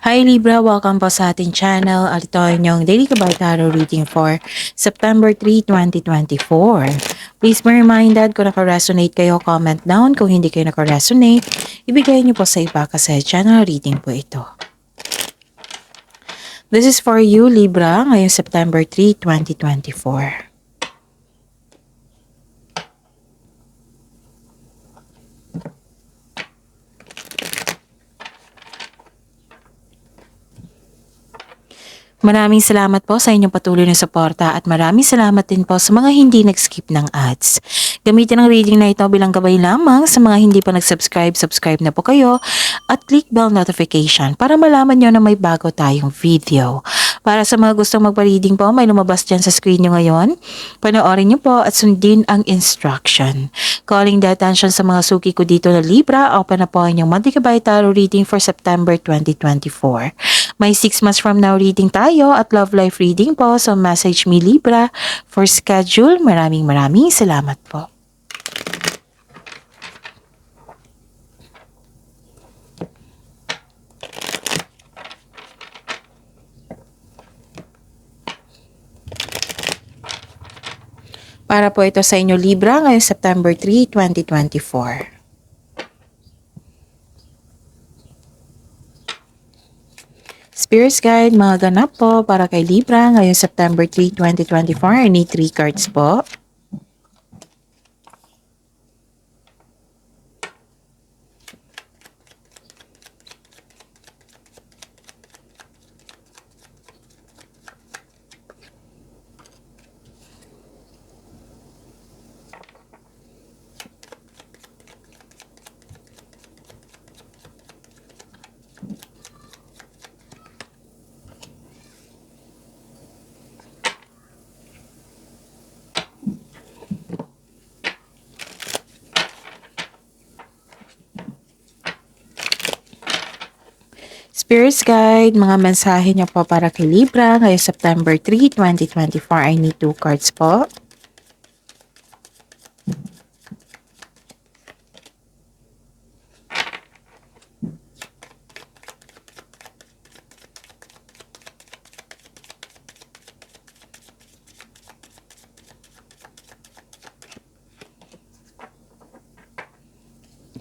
Hi Libra, welcome po sa ating channel at ito ay inyong Daily Kabay Tarot reading for September 3, 2024. Please be reminded kung naka-resonate kayo, comment down. Kung hindi kayo naka-resonate, ibigay niyo po sa iba kasi channel reading po ito. This is for you Libra ngayong September 3, 2024. Maraming salamat po sa inyong patuloy na suporta at maraming salamat din po sa mga hindi nag-skip ng ads. Gamitin ang reading na ito bilang gabay lamang sa mga hindi pa nag-subscribe, subscribe na po kayo at click bell notification para malaman nyo na may bago tayong video. Para sa mga gustong magpa-reading po, may lumabas dyan sa screen nyo ngayon. Panoorin nyo po at sundin ang instruction. Calling the attention sa mga suki ko dito na Libra, open na po ang inyong monthly Kabay Tarot reading for September 2024. May 6 months from now reading tayo at love life reading po. So message me Libra for schedule. Maraming salamat po. Para po ito sa inyo Libra ngayong September 3, 2024. Spirits Guide, mga ganap po para kay Libra ngayong September 3, 2024. I need 3 cards po. Spirits Guide, mga mensahe niyo po para kay Libra ngayong September 3, 2024. I need 2 cards po.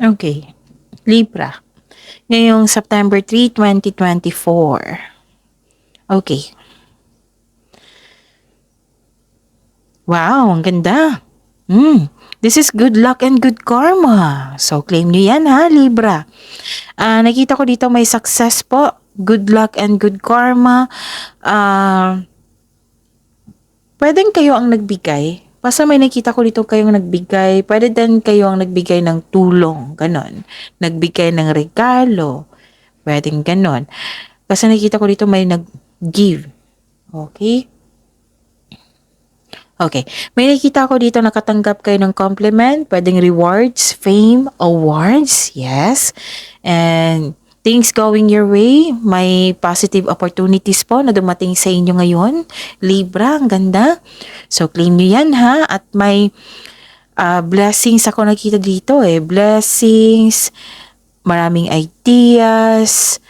Okay, Libra. Ngayong September 3, 2024. Okay. Wow, ang ganda. This is good luck and good karma. So, claim nyo yan ha, Libra. Nakita ko dito may success po. Good luck and good karma. Pwedeng kayo ang nagbigay. Basta may nakita ko dito kayong nagbigay. Pwede din kayo ang nagbigay ng tulong. Ganon. Nagbigay ng regalo. Pwedeng ganon. Kasi nakita ko dito may nag-give. Okay? Okay. May nakita ko dito nakatanggap kayo ng compliment. Pwedeng rewards, fame, awards. Yes. And things going your way. May positive opportunities po na dumating sa inyo ngayon. Libra, ang ganda. So, claim nyo yan ha. At may blessings ako nakita dito eh. Blessings, maraming ideas,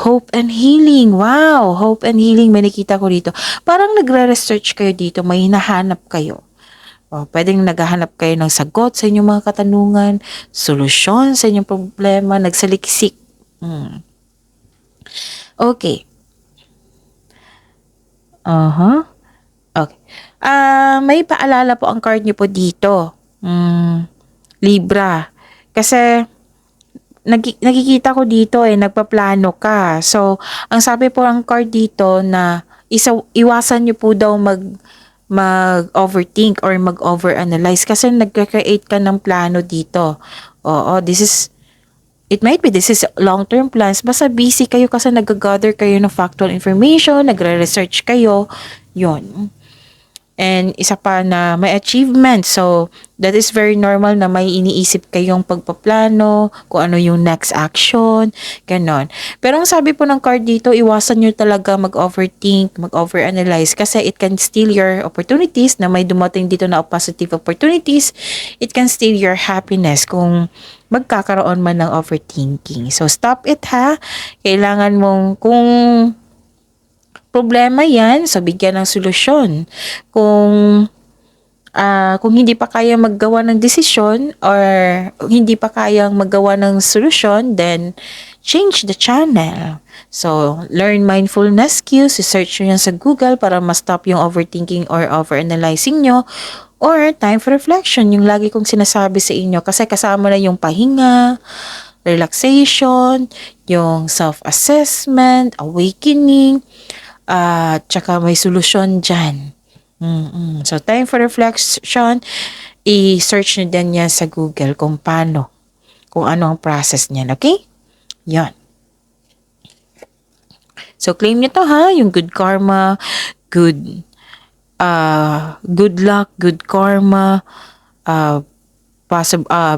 hope and healing. Wow, hope and healing. May nakita ko dito. Parang nagre-research kayo dito. May hinahanap kayo. Pwedeng naghahanap kayo ng sagot sa inyong mga katanungan, solusyon sa inyong problema, nagsaliksik. Okay. Okay. May paalala po ang card niyo po dito. Libra. Kasi nakikita ko dito nagpaplano ka. So, ang sabi po ang card dito na iwasan niyo po daw mag-overthink or mag-overanalyze kasi nagka-create ka ng plano dito. It might be this is long-term plans. Basta busy kayo kasi nag-gather kayo ng factual information, nagre-research kayo. Yon. And isa pa na may achievement. So, that is very normal na may iniisip kayong pagpaplano, kung ano yung next action, ganon. Pero ang sabi po ng card dito, iwasan nyo talaga mag-overthink, mag-overanalyze kasi it can steal your opportunities na may dumating dito na positive opportunities. It can steal your happiness kung magkakaroon man ng overthinking. So, stop it ha. Kailangan mong, kung problema yan, so bigyan ng solusyon. Kung hindi pa kaya maggawa ng desisyon or hindi pa kayang maggawa ng solusyon, then change the channel. So, learn mindfulness skills. Search nyo yan sa Google para ma-stop yung overthinking or overanalyzing nyo. Or time for reflection, yung lagi kong sinasabi sa inyo. Kasi kasama na yung pahinga, relaxation, yung self-assessment, awakening, tsaka may solusyon dyan. So, time for reflection, i-search nyo din yan sa Google kung paano, kung ano ang process niyan, okay? Yan. So, claim nyo to ha, yung good karma, good luck, good karma,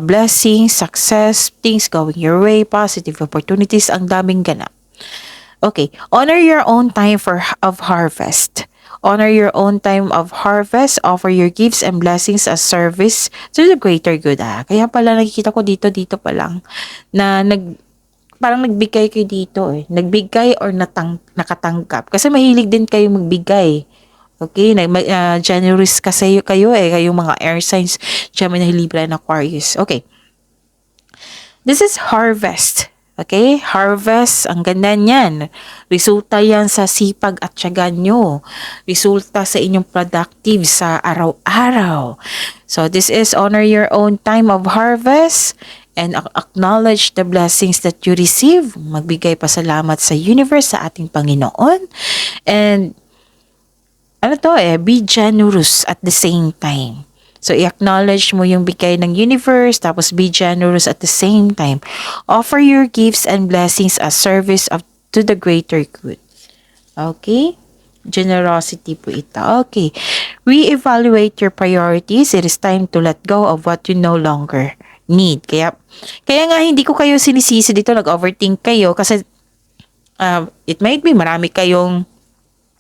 blessings, success, things going your way, positive opportunities, ang daming ganap. Okay, honor your own time of harvest. Honor your own time of harvest. Offer your gifts and blessings as service to the greater good. Kaya pala nakikita ko dito pa lang na parang nagbigay kayo dito eh. Nagbigay or nakatanggap. Kasi mahilig din kayo magbigay. Okay, generous kasi kayo eh. Kayong mga air signs, Gemini, Libra, and Aquarius. Okay. This is harvest. Okay? Harvest, ang ganda niyan. Resulta yan sa sipag at tiyaga nyo. Resulta sa inyong productive sa araw-araw. So, this is honor your own time of harvest and acknowledge the blessings that you receive. Magbigay pasalamat sa universe, sa ating Panginoon. And, be generous at the same time. So, i-acknowledge mo yung bigay ng universe, tapos be generous at the same time. Offer your gifts and blessings as service to the greater good. Okay? Generosity po ito. Okay. Re-evaluate your priorities. It is time to let go of what you no longer need. Kaya nga hindi ko kayo sinisisi dito, nag-overthink kayo kasi it might be marami kayong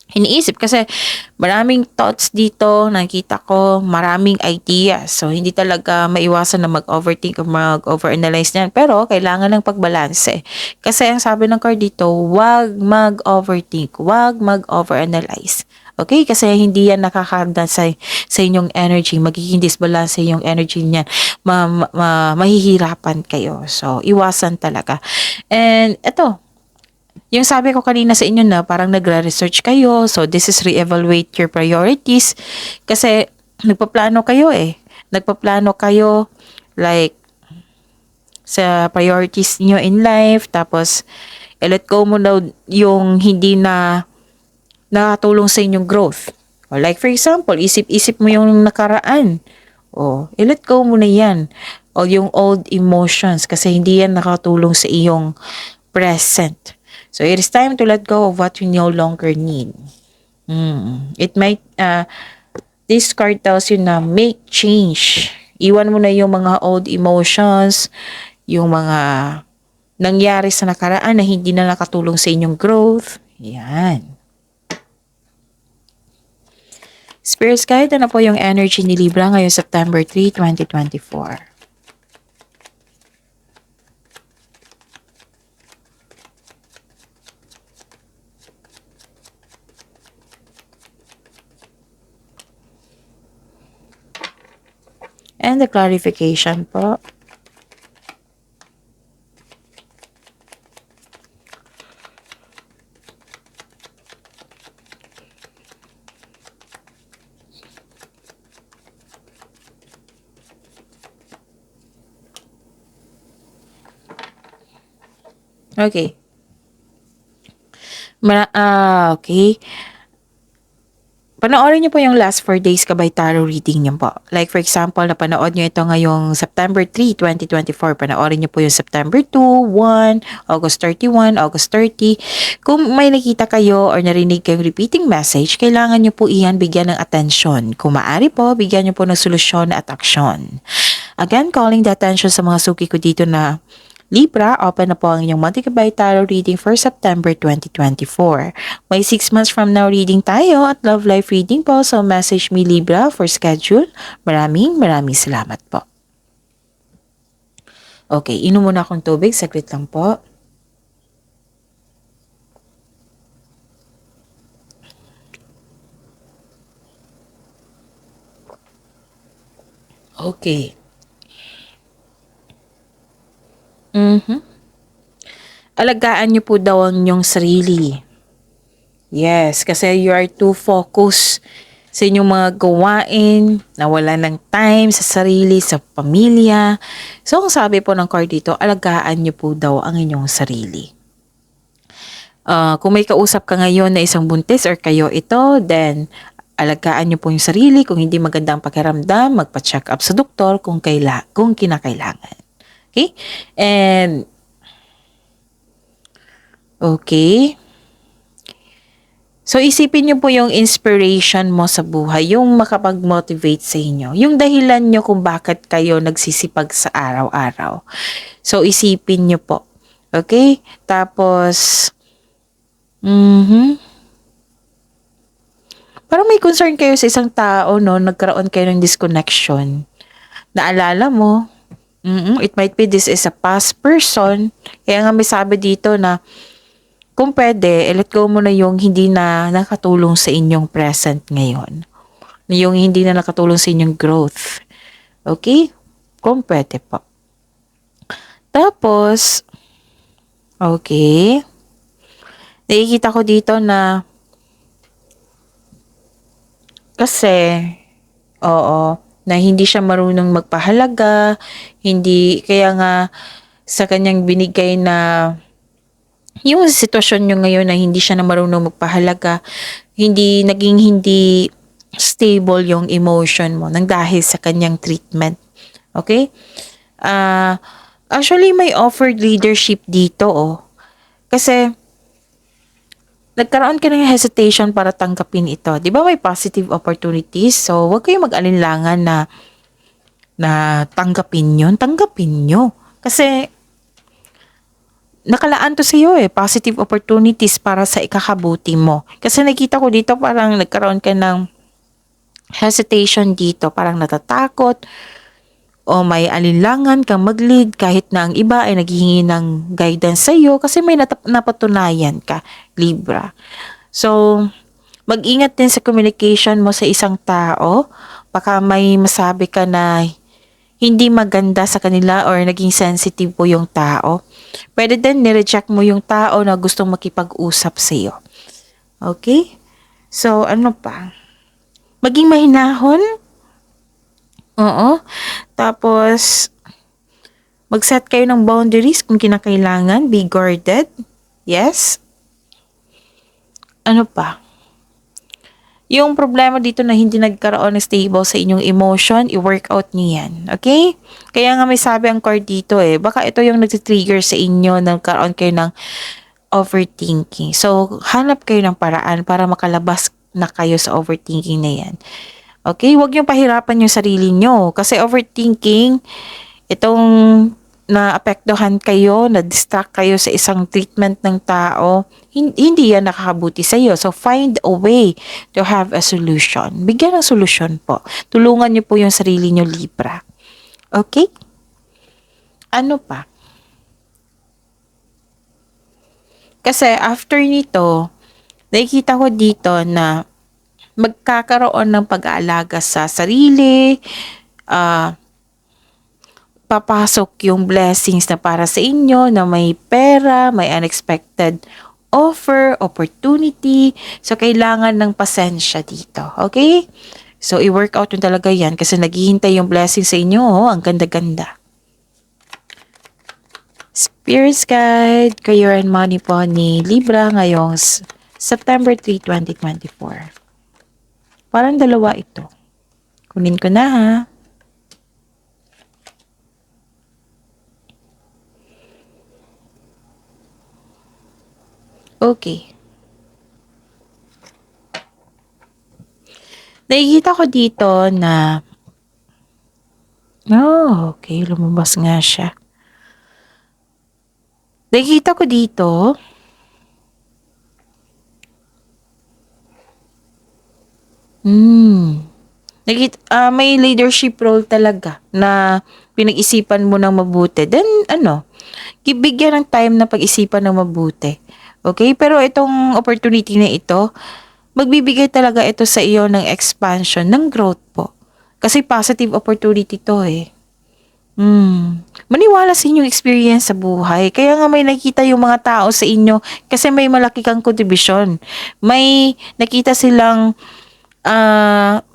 iniisip kasi maraming thoughts dito, nakita ko, maraming ideas. So, hindi talaga maiwasan na mag-overthink o mag-overanalyze niyan. Pero, kailangan ng pagbalanse. Kasi, ang sabi ng card dito, wag mag-overthink, wag mag-overanalyze. Okay? Kasi, hindi yan nakakagda sa inyong energy. Magiging disbalance yung energy niyan. Mahihirapan kayo. So, iwasan talaga. And, eto, yung sabi ko kanina sa inyo na parang nagre-research kayo. So, this is re-evaluate your priorities. Kasi, nagpaplano kayo eh. Nagpaplano kayo like sa priorities niyo in life. Tapos, let go mo na yung hindi na nakatulong sa inyong growth. O like for example, isip-isip mo yung nakaraan. O, let go mo na yan. O yung old emotions kasi hindi yan nakatulong sa iyong present. So, it is time to let go of what you no longer need. It might, this card tells you na make change. Iwan mo na yung mga old emotions, yung mga nangyari sa nakaraan na hindi na nakatulong sa inyong growth. Yan. Spirits Guide, ano po yung energy ni Libra ngayong September 3, 2024? And the clarification po. Okay. Okay. panoorin niyo po yung last 4 days kabay tarot reading niyo po. Like for example, napanood niyo ito ngayong September 3, 2024. Panoorin niyo po yung September 2, 1, August 31, August 30. Kung may nakita kayo or narinig kayong repeating message, kailangan niyo po iyan bigyan ng atensyon. Kung maaari po, bigyan niyo po ng solusyon at aksyon. Again, calling the attention sa mga suki ko dito na Libra, open na po ang inyong Monthly Kabay Tarot reading for September 2024. May 6 months from now reading tayo at love life reading po. So message me Libra for schedule. Maraming salamat po. Okay, inom muna akong tubig. Saglit lang po. Okay. Alagaan niyo po daw ang inyong sarili. Yes, kasi you are too focused sa inyong mga gawain, nawala ng time sa sarili, sa pamilya. So, ang sabi po ng card dito, alagaan niyo po daw ang inyong sarili. Kung may kausap ka ngayon na isang buntis or kayo ito, then alagaan niyo po yung sarili. Kung hindi magandang pakiramdam, magpa-check up sa doktor kung kinakailangan. Okay? And, okay. So, isipin niyo po yung inspiration mo sa buhay, yung makapag-motivate sa inyo. Yung dahilan niyo kung bakit kayo nagsisipag sa araw-araw. So, isipin niyo po. Okay? Tapos, parang may concern kayo sa isang tao, no? Nagkaroon kayo ng disconnection. Naalala mo? It might be this is a past person. Kaya nga may sabi dito na, kung pwede, let go mo na yung hindi na nakatulong sa inyong present ngayon. Yung hindi na nakatulong sa inyong growth. Okay? Kung pwede po. Tapos, okay. Nakikita ko dito na kasi, na hindi siya marunong magpahalaga, kaya nga sa kanyang binigay na yung sitwasyon nyo ngayon na hindi siya na marunong magpahalaga, naging hindi stable yung emotion mo nang dahil sa kanyang treatment. Okay? Actually, may offered leadership dito, Kasi, nagkaroon ka ng hesitation para tanggapin ito. Di ba may positive opportunities? So, huwag kayong mag-alinlangan na tanggapin yun. Tanggapin nyo. Kasi, nakalaan to sa iyo positive opportunities para sa ikakabuti mo. Kasi nakita ko dito parang nagkaroon ka ng hesitation dito, parang natatakot o may alinlangan kang mag-lead kahit na ang iba ay naghihingi ng guidance sa iyo kasi may napatunayan ka, Libra. So, mag-ingat din sa communication mo sa isang tao. Baka may masabi ka na hindi maganda sa kanila or naging sensitive po yung tao. Pwede din nireject mo yung tao na gustong makipag-usap sa iyo. Okay? So, ano pa? Maging mahinahon. Oo. Tapos, mag-set kayo ng boundaries kung kinakailangan. Be guarded. Yes. Ano pa? Yung problema dito na hindi nagkaroon ng stable sa inyong emotion, i-work out niyo yan. Okay? Kaya nga may sabi ang card dito baka ito yung nag-trigger sa inyo, nagkaroon kayo ng overthinking. So, hanap kayo ng paraan para makalabas na kayo sa overthinking na yan. Okay? Huwag niyong pahirapan yung sarili niyo. Kasi overthinking, itong naapektuhan kayo, na-distract kayo sa isang treatment ng tao, hindi yan nakakabuti sa iyo. So, find a way to have a solution. Bigyan ng solusyon po. Tulungan niyo po yung sarili niyo, Libra. Okay? Ano pa? Kasi after nito, nakikita ko dito na magkakaroon ng pag-aalaga sa sarili, papasok yung blessings na para sa inyo, na may pera, may unexpected offer, opportunity. So, kailangan ng pasensya dito. Okay? So, i-work out yung talaga yan kasi naghihintay yung blessing sa inyo. Ang ganda-ganda. Spirit's Guide, Career and Money po ni Libra ngayong September 3, 2024. Parang dalawa ito. Kunin ko na ha. Okay. Nakikita ko dito na okay. Lumabas nga siya. Nakikita ko dito may leadership role talaga na pinag-isipan mo ng mabuti. Then, bigyan ng time na pag-isipan ng mabuti. Okay? Pero itong opportunity na ito, magbibigay talaga ito sa iyo ng expansion, ng growth po. Kasi positive opportunity to eh. Maniwala sa inyong experience sa buhay. Kaya nga may nakita yung mga tao sa inyo kasi may malaki kang contribution. May nakita silang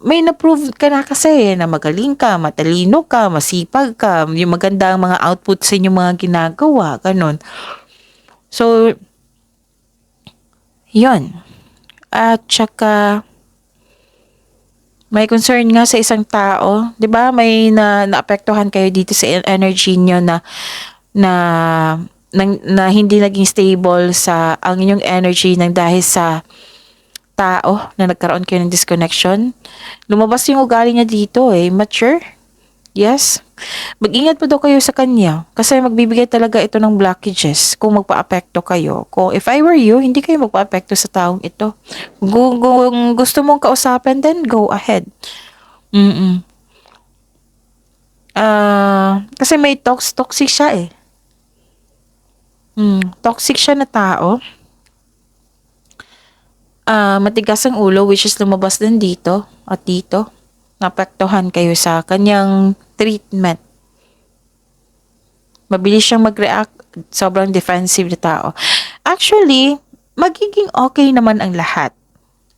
may na-prove ka na kasi na magaling ka, matalino ka, masipag ka, yung maganda ang mga output sa inyong mga ginagawa, ganun. So, yun. At saka, may concern nga sa isang tao, 'di ba? May naapektuhan kayo dito sa energy niyo na, na hindi naging stable sa ang inyong energy nang dahil sa tao na nagkaroon kayo ng disconnection. Lumabas yung ugali niya dito mature. Yes. Mag-ingat po daw kayo sa kanya kasi magbibigay talaga ito ng blockages kung magpa-apekto kayo. Kung if I were you, hindi kayo magpa-apekto sa taong ito. Kung gusto mong kausapin, then go ahead. Kasi may toxic siya eh. Toxic siya na tao. Matigas ang ulo which is lumabas din dito at dito. Napektuhan kayo sa kanyang treatment. Mabilis siyang mag-react. Sobrang defensive na tao. Actually, magiging okay naman ang lahat.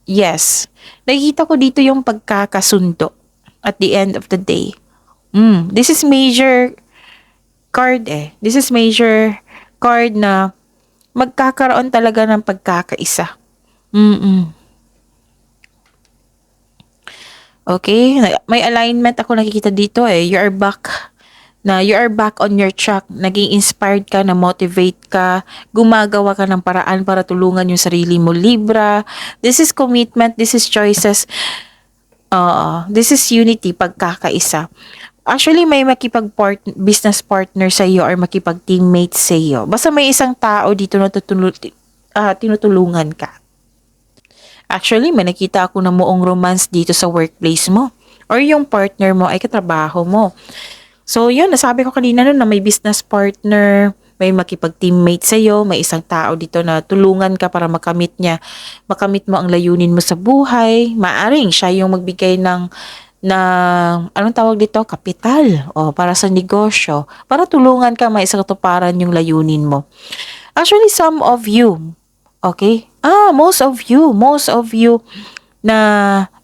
Yes. Nakikita ko dito yung pagkakasundo at the end of the day. This is major card eh. This is major card na magkakaroon talaga ng pagkakaisa. Okay? May alignment ako nakikita dito eh. You are back on your track. Naging inspired ka, na-motivate ka, gumagawa ka ng paraan para tulungan yung sarili mo, Libra. This is commitment, this is choices. This is unity, pagkakaisa. Actually, may business partner sa iyo or makipag-teammate sa iyo. Basta may isang tao dito na tinutulungan ka. Actually, may nakita ako na muong romance dito sa workplace mo. Or yung partner mo ay katrabaho mo. So, yun, nasabi ko kanina nun na may business partner, may makipag-teammate sa'yo, may isang tao dito na tulungan ka para makamit mo ang layunin mo sa buhay. Maaring siya yung magbigay ng anong tawag dito? Kapital. Para sa negosyo. Para tulungan ka maisakatuparan yung layunin mo. Actually, some of you, okay? Most of you na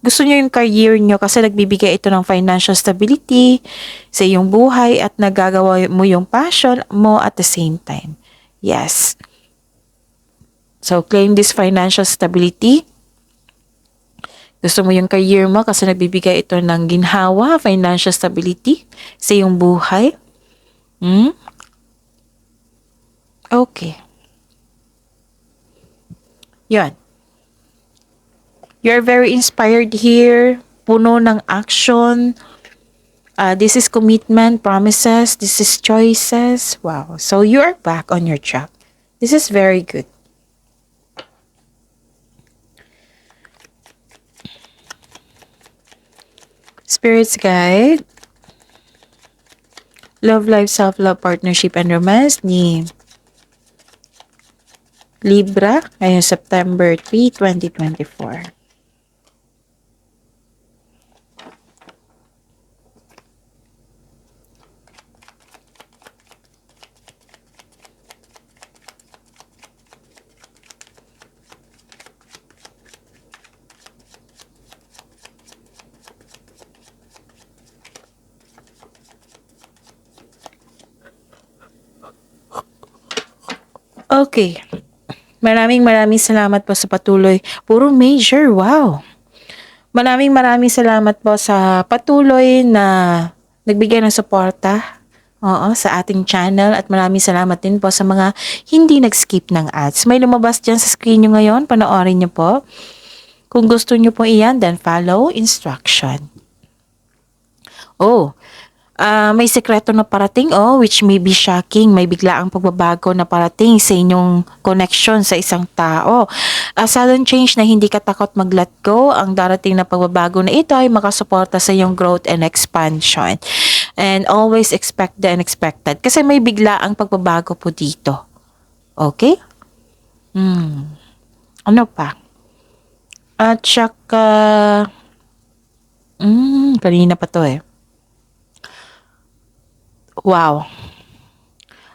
gusto nyo yung career nyo kasi nagbibigay ito ng financial stability sa iyong buhay at nagagawa mo yung passion mo at the same time. Yes. So, claim this financial stability. Gusto mo yung career mo kasi nagbibigay ito ng ginhawa, financial stability sa iyong buhay. Okay. Yan. You're very inspired here. Puno ng action. This is commitment, promises. This is choices. Wow. So you are back on your track. This is very good. Spirit's Guide. Love, life, self-love, partnership, and romance ni Libra ngayong September 3, 2024. Okay. Maraming salamat po sa patuloy. Puro major, wow. Maraming salamat po sa patuloy na nagbigay ng suporta. Oo, sa ating channel at maraming salamat din po sa mga hindi nag-skip ng ads. May lumabas dyan sa screen nyo ngayon, panoorin nyo po. Kung gusto nyo po iyan, then follow instruction. Oh, may sekreto na parating, which may be shocking. May biglaang pagbabago na parating sa inyong connection sa isang tao. A sudden change na hindi ka takot mag-let go. Ang darating na pagbabago na ito ay makasuporta sa iyong growth and expansion. And always expect the unexpected. Kasi may biglaang pagbabago po dito. Okay? Ano pa? At saka, kanina pa to eh. Wow.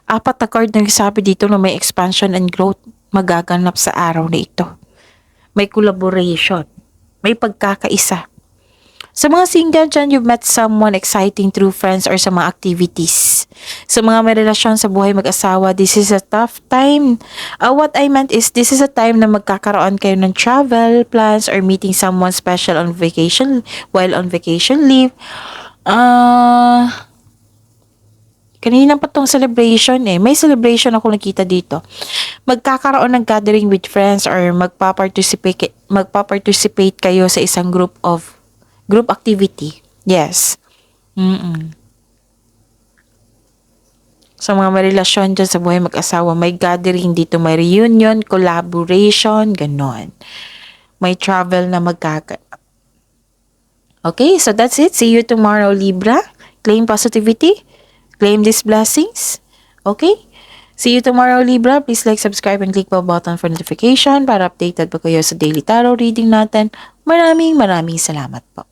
4 na card na nagsabi dito na may expansion and growth magaganap sa araw na ito. May collaboration. May pagkakaisa. Sa mga single dyan, you've met someone exciting through friends or sa mga activities. Sa mga may relasyon sa buhay mag-asawa, this is a tough time. What I meant is, this is a time na magkakaroon kayo ng travel plans or meeting someone special on vacation, while on vacation leave. Kanina pa tong celebration eh. May celebration ako nakita dito. Magkakaroon ng gathering with friends or magpa-participate kayo sa isang group activity. Yes. Sa mga may relasyon dyan sa buhay mag-asawa, may gathering dito, may reunion, collaboration, ganon. May travel na Okay, so that's it. See you tomorrow, Libra. Claim positivity. Claim these blessings. Okay? See you tomorrow, Libra. Please like, subscribe, and click the button for notification para updated pa kayo sa daily tarot reading natin. Maraming salamat po.